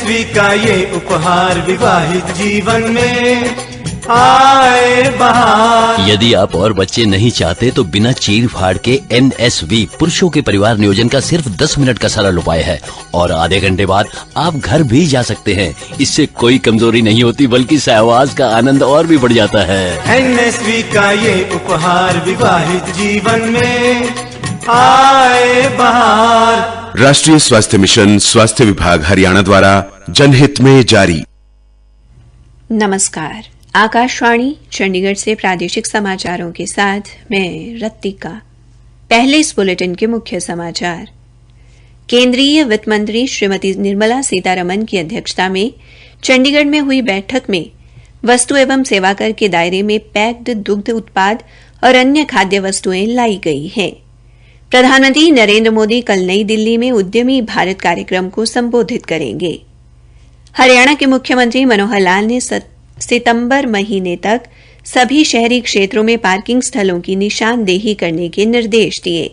NSV का ये उपहार विवाहित जीवन में आए बहार। यदि आप और बच्चे नहीं चाहते तो बिना चीर फाड़ के एनएसवी पुरुषों के परिवार नियोजन का सिर्फ 10 मिनट का सरल उपाय है और आधे घंटे बाद आप घर भी जा सकते हैं। इससे कोई कमजोरी नहीं होती बल्कि सहवास का आनंद और भी बढ़ जाता है। एनएसवी का ये उपहार विवाहित जीवन में आए बहार। राष्ट्रीय स्वास्थ्य मिशन, स्वास्थ्य विभाग हरियाणा द्वारा जनहित में जारी। नमस्कार, आकाशवाणी चंडीगढ़ से प्रादेशिक समाचारों के साथ मैं रत्तिका। पहले इस बुलेटिन के मुख्य समाचार। केंद्रीय वित्त मंत्री श्रीमती निर्मला सीतारमण की अध्यक्षता में चंडीगढ़ में हुई बैठक में वस्तु एवं सेवा कर के दायरे में पैक्ड दुग्ध उत्पाद और अन्य खाद्य वस्तुएं लाई गई हैं। प्रधानमंत्री नरेंद्र मोदी कल नई दिल्ली में उद्यमी भारत कार्यक्रम को संबोधित करेंगे। हरियाणा के मुख्यमंत्री मनोहर लाल ने सितंबर महीने तक सभी शहरी क्षेत्रों में पार्किंग स्थलों की निशानदेही करने के निर्देश दिए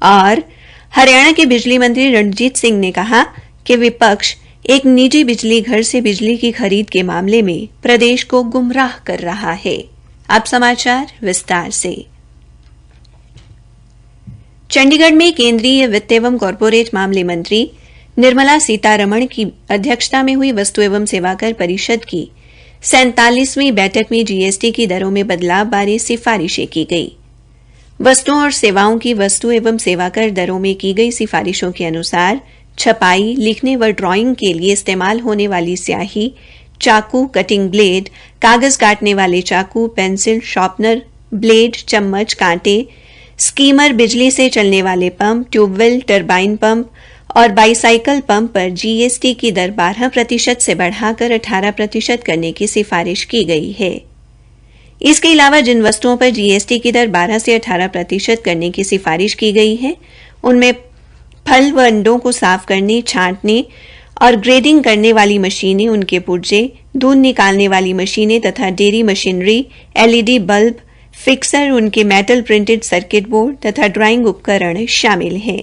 और हरियाणा के बिजली मंत्री रणजीत सिंह ने कहा कि विपक्ष एक निजी बिजली घर से बिजली की खरीद के मामले में प्रदेश को गुमराह कर रहा है। अब समाचार विस्तार से। चंडीगढ़ में केंद्रीय वित्त एवं कॉरपोरेट मामले मंत्री निर्मला सीतारमण की अध्यक्षता में हुई वस्तु एवं सेवाकर परिषद की 47वीं बैठक में जीएसटी की दरों में बदलाव बारे सिफारिशें की गई। वस्तुओं और सेवाओं की वस्तु एवं सेवाकर दरों में की गई सिफारिशों के अनुसार छपाई, लिखने व ड्राइंग के लिए इस्तेमाल होने वाली स्याही, चाकू, कटिंग ब्लेड, कागज काटने वाले चाकू, पेंसिल, शार्पनर, ब्लेड, चम्मच, कांटे, स्कीमर, बिजली से चलने वाले पंप, ट्यूबवेल, टरबाइन पंप और बाईसाइकिल पंप पर जीएसटी की दर 12% से बढ़ाकर 18% करने की सिफारिश की गई है। इसके अलावा जिन वस्तुओं पर जीएसटी की दर 12 से 18% करने की सिफारिश की गई है, उनमें फल व अंडों को साफ करने, छांटने और ग्रेडिंग करने वाली मशीनें, उनके पुर्जे, दूध निकालने वाली मशीनें तथा dairy machinery, LED bulb, fixer, उनके मेटल प्रिंटेड सर्किट बोर्ड तथा ड्राइंग उपकरण शामिल हैं।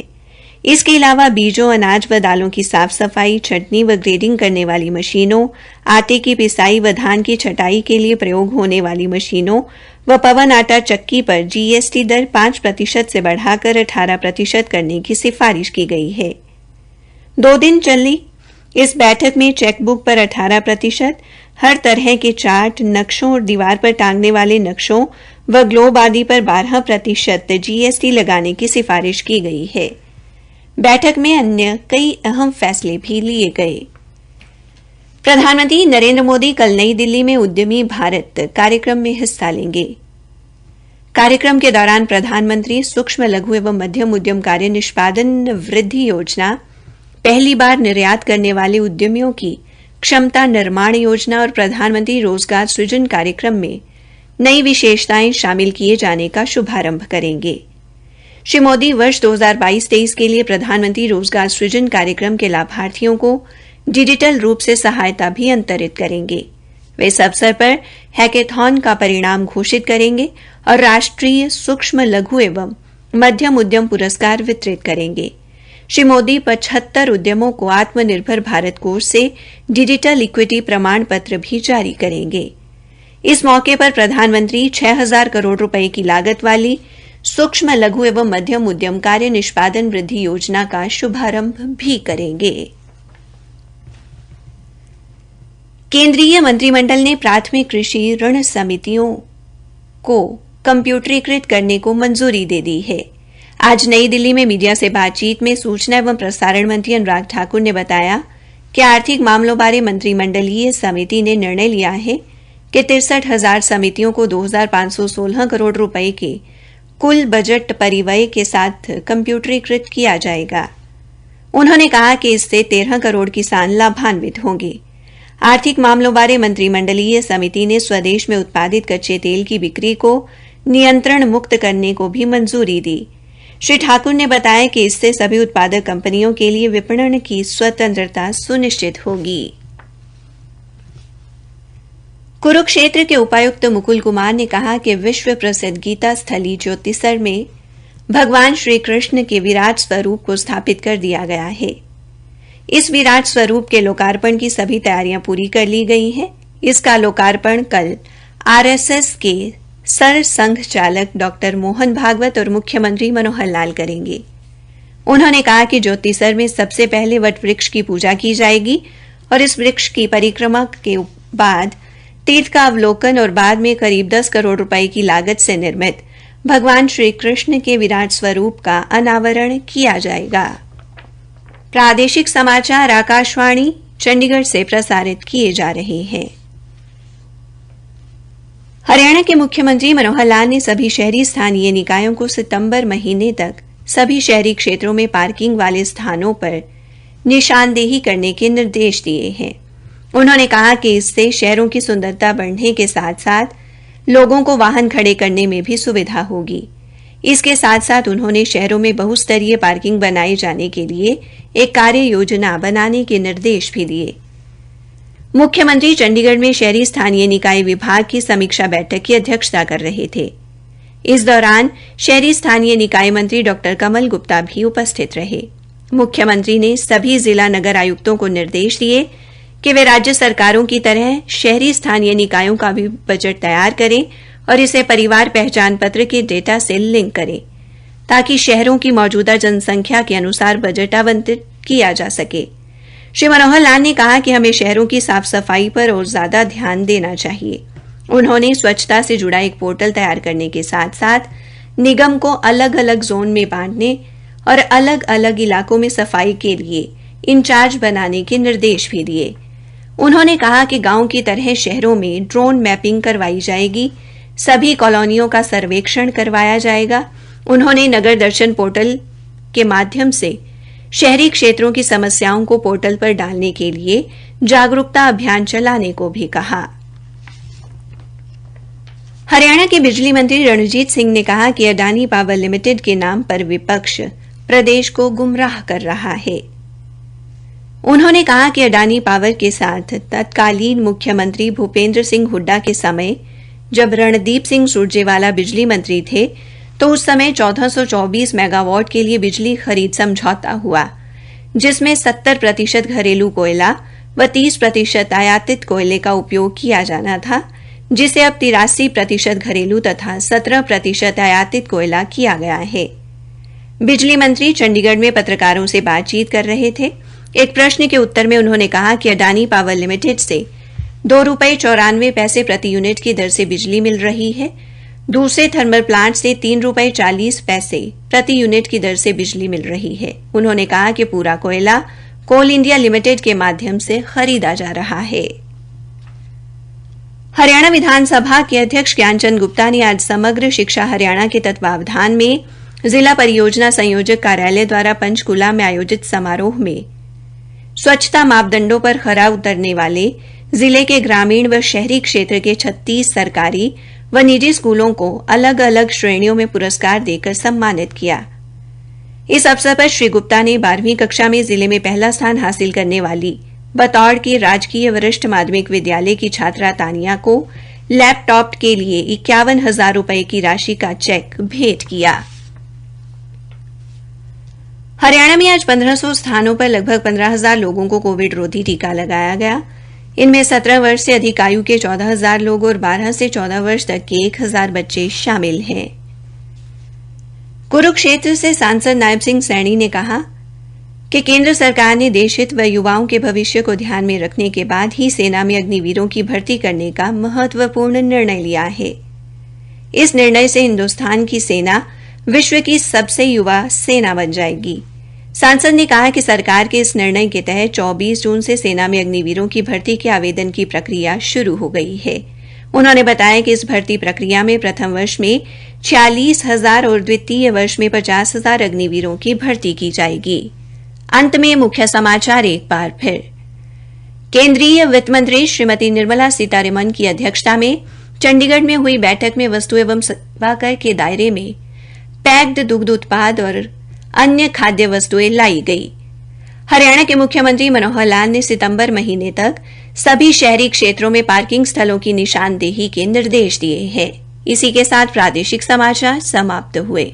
इसके अलावा बीजों, अनाज व दालों की साफ सफाई, छंटनी व ग्रेडिंग करने वाली मशीनों, आटे की पिसाई व धान की छटाई के लिए प्रयोग होने वाली मशीनों व पवन आटा चक्की पर जीएसटी दर 5% से बढ़ाकर 18% करने की सिफारिश की गई है। 2 दिन चली इस बैठक में चेकबुक पर 18%, हर तरह के चार्ट, नक्शों और दीवार पर टांगने वाले नक्शों व ग्लोब आदि पर 12% जीएसटी लगाने की सिफारिश की गई है। बैठक में अन्य कई अहम फैसले भी लिए गए। प्रधानमंत्री नरेंद्र मोदी कल नई दिल्ली में उद्यमी भारत कार्यक्रम में हिस्सा लेंगे। कार्यक्रम के दौरान प्रधानमंत्री सूक्ष्म, लघु एवं मध्यम उद्यम कार्य निष्पादन वृद्धि योजना, पहली बार निर्यात करने वाले उद्यमियों की क्षमता निर्माण योजना और प्रधानमंत्री रोजगार सृजन कार्यक्रम में नई विशेषताएं शामिल किए जाने का शुभारंभ करेंगे। श्री मोदी वर्ष 2022-23 के लिए प्रधानमंत्री रोजगार सृजन कार्यक्रम के लाभार्थियों को डिजिटल रूप से सहायता भी अंतरित करेंगे। वे इस अवसर पर हैकेथॉन का परिणाम घोषित करेंगे और राष्ट्रीय सूक्ष्म, लघु एवं मध्यम उद्यम पुरस्कार वितरित करेंगे। श्री मोदी 75 उद्यमों को आत्मनिर्भर भारत कोष से डिजिटल इक्विटी प्रमाण पत्र भी जारी करेंगे। इस मौके पर प्रधानमंत्री 6000 करोड़ रुपए की लागत वाली सूक्ष्म, लघु एवं मध्यम उद्यम कार्य निष्पादन वृद्धि योजना का शुभारंभ भी करेंगे। केंद्रीय मंत्रिमंडल ने प्राथमिक कृषि ऋण समितियों को कंप्यूटरीकृत करने को मंजूरी दे दी है। आज नई दिल्ली में मीडिया से बातचीत में सूचना एवं प्रसारण मंत्री अनुराग ठाकुर ने बताया कि आर्थिक मामलों बारे मंत्रिमंडलीय समिति ने निर्णय लिया है कि 63,000 समितियों को 2,516 करोड़ रुपए के कुल बजट परिव्यय के साथ कंप्यूटरीकृत किया जाएगा। उन्होंने कहा कि इससे 13 करोड़ किसान लाभान्वित होंगे। आर्थिक मामलों बारे मंत्रिमंडलीय समिति ने स्वदेश में उत्पादित कच्चे तेल की बिक्री को नियंत्रण मुक्त करने को भी मंजूरी दी। श्री ठाकुर ने बताया कि इससे सभी उत्पादक कंपनियों के लिए विपणन की स्वतंत्रता सुनिश्चित होगी। कुरुक्षेत्र के उपायुक्त मुकुल कुमार ने कहा कि विश्व प्रसिद्ध गीता स्थली ज्योतिसर में भगवान श्री कृष्ण के विराट स्वरूप को स्थापित कर दिया गया है। इस विराट स्वरूप के लोकार्पण की सभी तैयारियां पूरी कर ली गई हैं। इसका लोकार्पण कल आरएसएस के सर संघ चालक डॉक्टर मोहन भागवत और मुख्यमंत्री मनोहर लाल करेंगे। उन्होंने कहा कि ज्योतिसर में सबसे पहले वट वृक्ष की पूजा की जाएगी और इस वृक्ष की परिक्रमा के बाद तीर्थ का अवलोकन और बाद में करीब 10 करोड़ रुपए की लागत से निर्मित भगवान श्री कृष्ण के विराट स्वरूप का अनावरण किया जाएगा। प्रादेशिक समाचार आकाशवाणी चंडीगढ़ से प्रसारित किए जा रहे हैं। हरियाणा के मुख्यमंत्री मनोहर लाल ने सभी शहरी स्थानीय निकायों को सितंबर महीने तक सभी शहरी क्षेत्रों में पार्किंग वाले स्थानों पर निशानदेही करने के निर्देश दिए हैं। उन्होंने कहा कि इससे शहरों की सुंदरता बढ़ने के साथ साथ लोगों को वाहन खड़े करने में भी सुविधा होगी। इसके साथ साथ उन्होंने शहरों में बहुस्तरीय पार्किंग बनाए जाने के लिए एक कार्य योजना बनाने के निर्देश भी दिए। मुख्यमंत्री चंडीगढ़ में शहरी स्थानीय निकाय विभाग की समीक्षा बैठक की अध्यक्षता कर रहे थे। इस दौरान शहरी स्थानीय निकाय मंत्री डॉ कमल गुप्ता भी उपस्थित रहे। मुख्यमंत्री ने सभी जिला नगर आयुक्तों को निर्देश दिए कि वे राज्य सरकारों की तरह शहरी स्थानीय निकायों का भी बजट तैयार करें और इसे परिवार पहचान पत्र के डेटा से लिंक करें ताकि शहरों की मौजूदा जनसंख्या के अनुसार बजट आवंटित किया जा सके। श्री मनोहर लाल ने कहा कि हमें शहरों की साफ सफाई पर और ज्यादा ध्यान देना चाहिए। उन्होंने स्वच्छता से जुड़ा एक पोर्टल तैयार करने के साथ साथ निगम को अलग अलग जोन में बांटने और अलग अलग इलाकों में सफाई के लिए इंचार्ज बनाने के निर्देश भी दिए। उन्होंने कहा कि गांव की तरह शहरों में ड्रोन मैपिंग करवाई जाएगी, सभी कॉलोनियों का सर्वेक्षण करवाया जाएगा। उन्होंने नगर दर्शन पोर्टल के माध्यम से शहरी क्षेत्रों की समस्याओं को पोर्टल पर डालने के लिए जागरूकता अभियान चलाने को भी कहा। हरियाणा के बिजली मंत्री रणजीत सिंह ने कहा कि अडानी पावर लिमिटेड के नाम पर विपक्ष प्रदेश को गुमराह कर रहा है। उन्होंने कहा कि अडानी पावर के साथ तत्कालीन मुख्यमंत्री भूपेंद्र सिंह हुड्डा के समय जब रणदीप सिंह सुरजेवाला बिजली मंत्री थे तो उस समय 1424 मेगावाट के लिए बिजली खरीद समझौता हुआ, जिसमें 70% घरेलू कोयला व 30% आयातित कोयले का उपयोग किया जाना था, जिसे अब 83% घरेलू तथा 17% आयातित कोयला किया गया है। बिजली मंत्री चंडीगढ़ में पत्रकारों से बातचीत कर रहे थे। एक प्रश्न के उत्तर में उन्होंने कहा कि अडानी पावर लिमिटेड से ₹2.94 प्रति यूनिट की दर से बिजली मिल रही है। दूसरे थर्मल प्लांट से ₹3.40 प्रति यूनिट की दर से बिजली मिल रही है। उन्होंने कहा कि पूरा कोयला कोल इंडिया लिमिटेड के माध्यम से खरीदा जा रहा है। हरियाणा विधानसभा के अध्यक्ष ज्ञानचंद गुप्ता ने आज समग्र शिक्षा हरियाणा के तत्वावधान में जिला परियोजना संयोजक कार्यालय द्वारा पंचकूला में आयोजित समारोह में स्वच्छता मापदंडों पर खरा उतरने वाले जिले के ग्रामीण व शहरी क्षेत्र के 36 सरकारी व निजी स्कूलों को अलग अलग श्रेणियों में पुरस्कार देकर सम्मानित किया। इस अवसर पर श्री गुप्ता ने 12वीं कक्षा में जिले में पहला स्थान हासिल करने वाली बतौर की राजकीय वरिष्ठ माध्यमिक विद्यालय की छात्रा तानिया को लैपटॉप के लिए 51,000 रुपए की राशि का चेक भेंट किया। हरियाणा में आज 1500 स्थानों पर लगभग 15,000 लोगों को कोविड रोधी टीका लगाया गया। इनमें 17 वर्ष से अधिक आयु के 14,000 लोग और 12 से 14 वर्ष तक के 1,000 बच्चे शामिल हैं। कुरुक्षेत्र से सांसद नायब सिंह सैनी ने कहा कि केंद्र सरकार ने देशहित व युवाओं के भविष्य को ध्यान में रखने के बाद ही सेना में अग्निवीरों की भर्ती करने का महत्वपूर्ण निर्णय लिया है। इस निर्णय से हिंदुस्तान की सेना विश्व की सबसे युवा सेना बन जाएगी। सांसद ने कहा कि सरकार के इस निर्णय के तहत 24 जून से सेना में अग्निवीरों की भर्ती के आवेदन की प्रक्रिया शुरू हो गई है। उन्होंने बताया कि इस भर्ती प्रक्रिया में प्रथम वर्ष में 46,000 और द्वितीय वर्ष में 50,000 अग्निवीरों की भर्ती की जाएगी। अंत में मुख्य समाचार एक बार फिर। केंद्रीय वित्त मंत्री श्रीमती निर्मला सीतारमण की अध्यक्षता में चंडीगढ़ में हुई बैठक में वस्तु एवं सेवा कर के दायरे में पैक्ड दुग्ध उत्पाद और अन्य खाद्य वस्तुएं लाई गई। हरियाणा के मुख्यमंत्री मनोहर लाल ने सितंबर महीने तक सभी शहरी क्षेत्रों में पार्किंग स्थलों की निशानदेही के निर्देश दिए हैं। इसी के साथ प्रादेशिक समाचार समाप्त हुए।